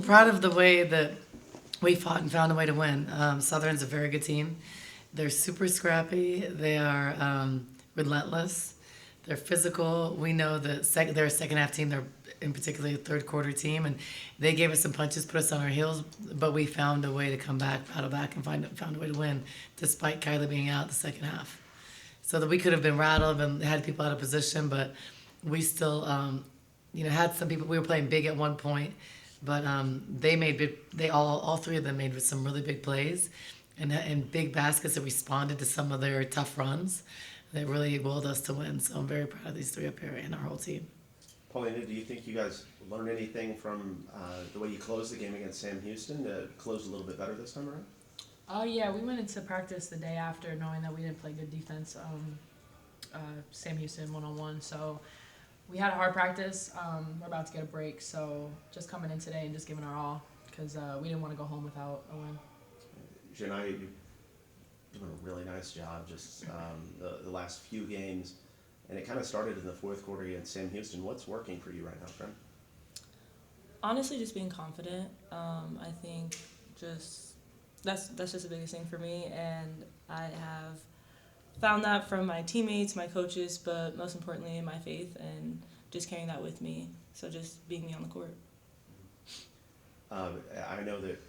proud of the way that we fought and found a way to win. Southern's a very good team. They're super scrappy. They are relentless. They're physical. We know that they're a second half team. They're in particular a third quarter team, and they gave us some punches, put us on our heels. But we found a way to come back, battle back, and found a way to win, despite Kylie being out the second half. So that we could have been rattled and had people out of position, but we still, had some people. We were playing big at one point, but they made big. They all three of them made some really big plays, and big baskets that responded to some of their tough runs. That really willed us to win. So I'm very proud of these three up here and our whole team. Paulina, do you think you guys learned anything from the way you closed the game against Sam Houston to close a little bit better this time around? Oh yeah, we went into practice the day after knowing that we didn't play good defense. Sam Houston 1-on-1, so we had a hard practice. We're about to get a break, so just coming in today and just giving our all because we didn't want to go home without a win. Janai, you're doing a really nice job just the last few games, and it kind of started in the fourth quarter against Sam Houston. What's working for you right now, friend? Honestly, just being confident. I think that's just the biggest thing for me, and I have found that from my teammates, my coaches, but most importantly, my faith, and just carrying that with me. So just being me on the court. I know that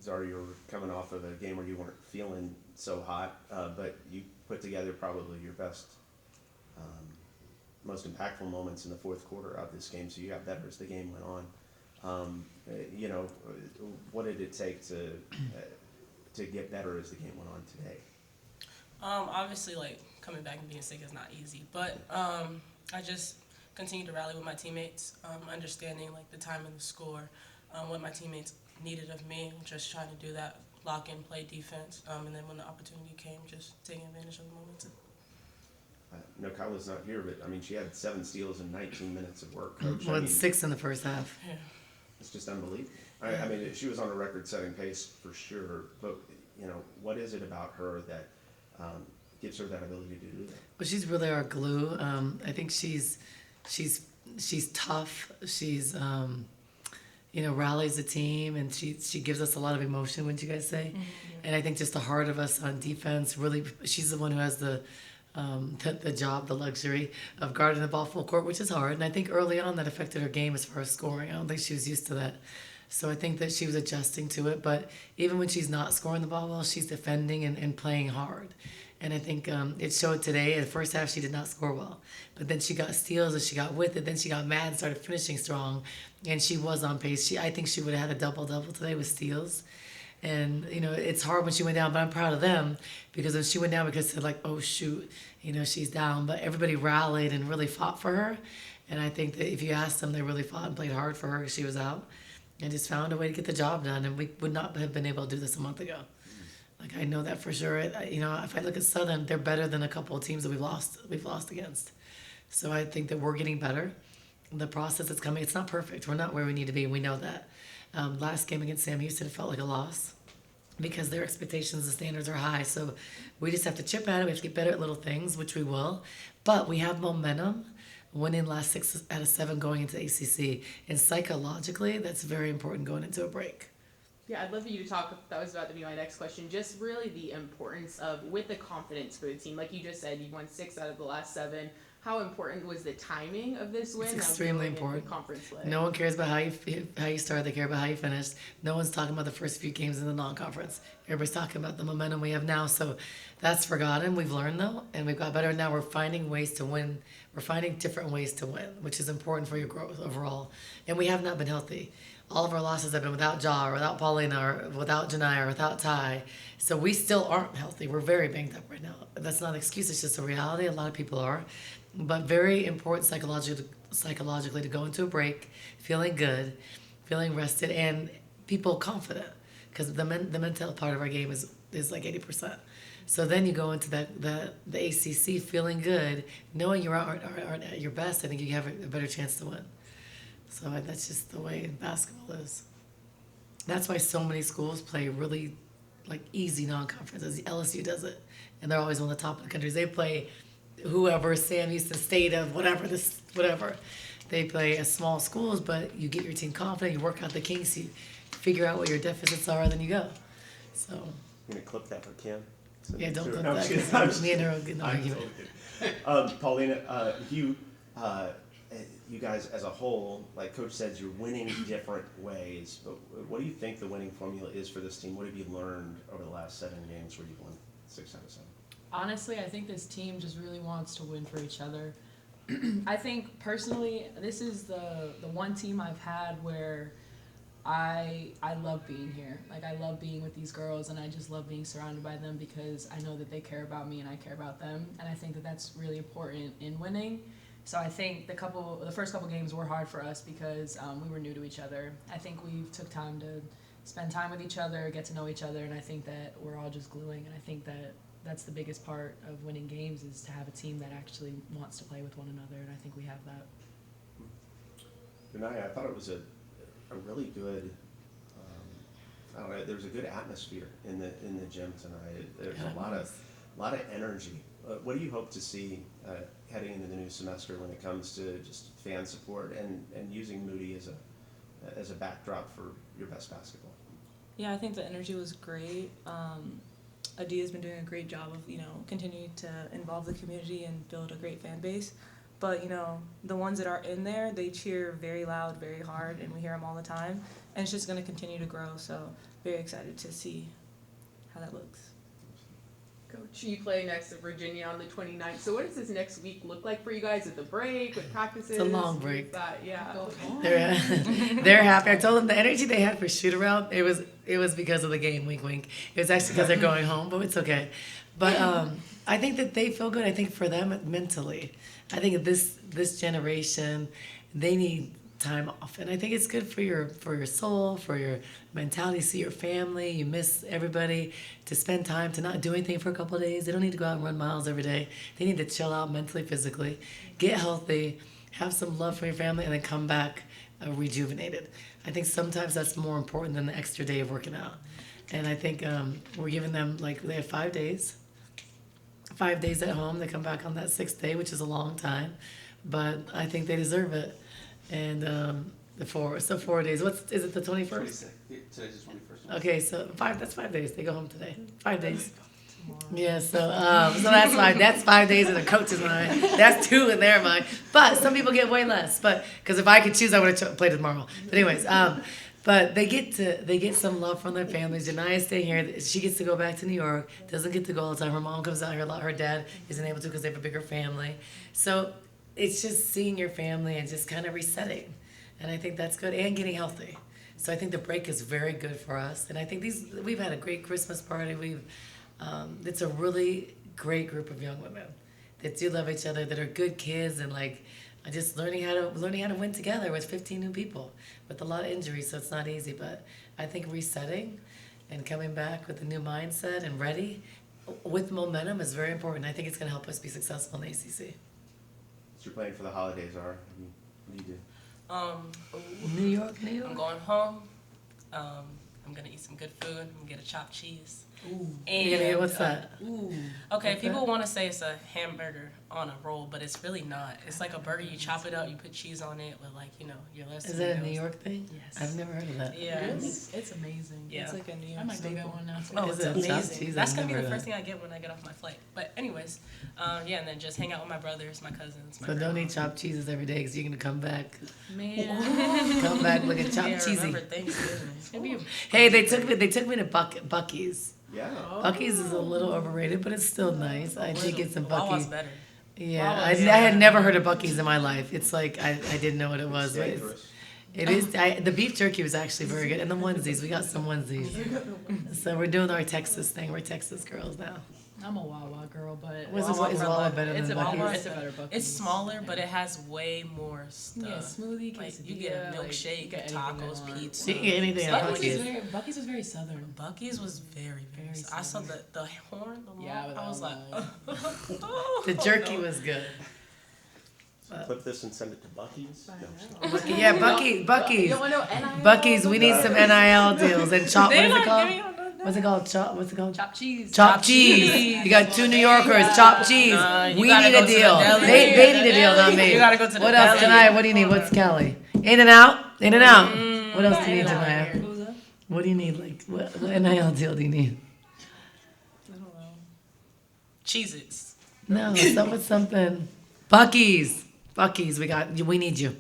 Zara, you were coming off of a game where you weren't feeling so hot, but you put together probably your best, most impactful moments in the fourth quarter of this game. So you got better as the game went on. What did it take to get better as the game went on today? Obviously, coming back and being sick is not easy, but I just continue to rally with my teammates, understanding the time and the score, what my teammates needed of me, just trying to do that, lock in, play defense, and then when the opportunity came, just taking advantage of the moment. No, Kyla's not here, but she had 7 steals in 19 minutes of work, Coach. Well, 6 in the first half. Yeah. It's just unbelievable. She was on a record-setting pace for sure, but what is it about her that gives her that ability to do that? Well, she's really our glue. I think she's tough. She's rallies the team, and she gives us a lot of emotion. Wouldn't you guys say? Mm-hmm. And I think just the heart of us on defense. Really, she's the one who has the job, the luxury of guarding the ball full court, which is hard. And I think early on that affected her game as far as scoring. I don't think she was used to that. So I think that she was adjusting to it. But even when she's not scoring the ball well, she's defending and playing hard. And I think it showed today. In the first half, she did not score well. But then she got steals and she got with it. Then she got mad and started finishing strong. And she was on pace. I think she would have had a double-double today with steals. And, it's hard when she went down, but I'm proud of them because when she went down, because they're like, oh, shoot, she's down. But everybody rallied and really fought for her. And I think that if you asked them, they really fought and played hard for her because she was out and just found a way to get the job done. And we would not have been able to do this a month ago. I know that for sure. If I look at Southern, they're better than a couple of teams that we've lost against. So I think that we're getting better. The process is coming. It's not perfect. We're not where we need to be. We know that. Last game against Sam Houston, it felt like a loss because their expectations and standards are high. So we just have to chip at it. We have to get better at little things, which we will. But we have momentum, winning last 6 out of 7 going into ACC. And psychologically, that's very important going into a break. Yeah, I'd love for you to talk. That was about to be my next question. Just really the importance of, with the confidence for the team. Like you just said, you won 6 out of the last 7. How important was the timing of this win? It's extremely important. Conference play. No one cares about how you start. They care about how you finish. No one's talking about the first few games in the non-conference. Everybody's talking about the momentum we have now. So that's forgotten. We've learned, though, and we've got better. Now we're finding ways to win. We're finding different ways to win, which is important for your growth overall. And we have not been healthy. All of our losses have been without Ja, or without Paulina, or without Janai, or without Ty. So we still aren't healthy. We're very banged up right now. That's not an excuse. It's just a reality. A lot of people are. But very important psychologically to go into a break, feeling good, feeling rested, and people confident. Because the mental part of our game is like 80%. So then you go into the ACC feeling good, knowing you aren't at your best. I think you have a better chance to win. So that's just the way basketball is. That's why so many schools play really easy non-conferences. LSU does it, and they're always on the top of the country. They play whoever, Sam Houston State of whatever. they play at small schools, but you get your team confident, you work out the kinks, you figure out what your deficits are, and then you go. So, I'm gonna clip that for Kim. Send yeah, it don't to her. clip No, I'm that, just kidding. 'cause I'm just me and her kidding. will get in an I'm argument. totally kidding. Paulina, you guys as a whole, like Coach said, you're winning different ways. But what do you think the winning formula is for this team? What have you learned over the last 7 games where you've won 6 out of 7? Honestly, I think this team just really wants to win for each other. I think personally, this is the one team I've had where I love being here. Like, I love being with these girls, and I just love being surrounded by them because I know that they care about me and I care about them. And I think that that's really important in winning. So I think the first couple games were hard for us because we were new to each other. I think we took time to spend time with each other, get to know each other, and I think that we're all just gluing. And I think that that's the biggest part of winning games is to have a team that actually wants to play with one another, and I think we have that. Benaya, I thought it was a really good. I don't know. There was a good atmosphere in the gym tonight. There's a lot of energy. What do you hope to see heading into the new semester when it comes to just fan support and using Moody as a backdrop for your best basketball? Yeah, I think the energy was great. Adia's been doing a great job of, continuing to involve the community and build a great fan base. But, the ones that are in there, they cheer very loud, very hard, and we hear them all the time. And it's just going to continue to grow, so very excited to see how that looks. Coach, you play next to Virginia on the 29th. So what does this next week look like for you guys at the break, with practices? It's a long break. Yeah. They're happy. I told them the energy they had for shoot around, it was because of the game, wink wink. It was actually because they're going home, but it's okay. But I think that they feel good. I think for them mentally, I think this generation, they need time off, and I think it's good for your soul, for your mentality. See your family, you miss everybody. To spend time, to not do anything for a couple of days. They don't need to go out and run miles every day. They need to chill out mentally, physically, get healthy, have some love for your family, and then come back rejuvenated. I think sometimes that's more important than the extra day of working out. And I think we're giving them, like, they have 5 days. 5 days at home. They come back on that 6th day, which is a long time, but I think they deserve it. And the 4 days. Is it the 21st? Today's the 21st. Okay, so that's 5 days. They go home today. 5 days. Yeah, so that's 5. That's 5 days in the coach's mind. That's 2 in their mind. But some people get way less. But because if I could choose, I would have played tomorrow. But anyways, but they get some love from their families. Jania's staying here. She gets to go back to New York. Doesn't get to go all the time. Her mom comes out here a lot. Her dad isn't able to because they have a bigger family. So it's just seeing your family and just kind of resetting. And I think that's good, and getting healthy. So I think the break is very good for us. And I think we've had a great Christmas party. It's a really great group of young women that do love each other, that are good kids, and like just learning how to win together with 15 new people with a lot of injuries, so it's not easy. But I think resetting and coming back with a new mindset and ready with momentum is very important. I think it's going to help us be successful in the ACC. What's your plan for the holidays are? What do you do? New York. I'm going home. I'm gonna eat some good food. I'm gonna get a chopped cheese. Ooh. And What's that? okay, What's people that? want to say it's a hamburger on a roll, but it's really not. It's like a burger. You chop it up, you put cheese on it with, like, your less. Is that a New York thing? Yes. I've never heard of that. Yeah. It's amazing. Yeah. It's like a New York I might go get staple. one now too. Oh, Is it's it chopped amazing. cheese? That's I've gonna be never the heard first of thing I get when I get off my flight. But anyways, and then just hang out with my brothers, my cousins. My So don't grandma. eat chopped cheeses every day because you're going to come back. Man. Come back looking chopped Yeah, cheesy. remember Thanksgiving. It's gonna be Hey, they took me to Buc-ee's. Yeah. Buc-ee's is a little overrated, but it's still nice. I did get some Wawa's Buc-ee's. better. Yeah, I Wawa's had never heard of Buc-ee's in my life. It's like I didn't know what it was. But Dangerous. it is. The beef jerky was actually very good, and the onesies. We got some onesies. So we're doing our Texas thing. We're Texas girls now. I'm a Wawa girl, but Is Wawa for Wawa life. better it's than a better, Buc-ee's? it's a better Buc-ee's. It's smaller, but it has way more stuff. Yeah, smoothie, Like, quesadilla. you get a like, milkshake, you get anything you tacos, want. pizza. You can get anything at Buc-ee's. Buc-ee's. Buc-ee's was very southern. Buc-ee's was very, very. Very I saw southern. the horn, the Yeah, long. with I was all like, The jerky was good. Clip this and send it to Buc-ee's. No, just kidding. Buc-ee's, yeah, Buc-ee's. You don't want no NIL? Buc-ee's, we need some NIL deals and chop. What They're is it not called? giving out What's it called? What's it called? Chopped cheese. Chopped cheese. You got 2 New Yorkers. Chopped cheese. you We gotta need go a to the deal. deli. They need a deal, not me. You gotta go to the What else, deli. Janaya? What do you need? What's Kelly? In and out. In and out. What else do you need, In and out Janaya? here. What was that? What do you need? Like, what NIL deal do you need? I don't know. Cheez-Its. No, something. Bucky's. We need you.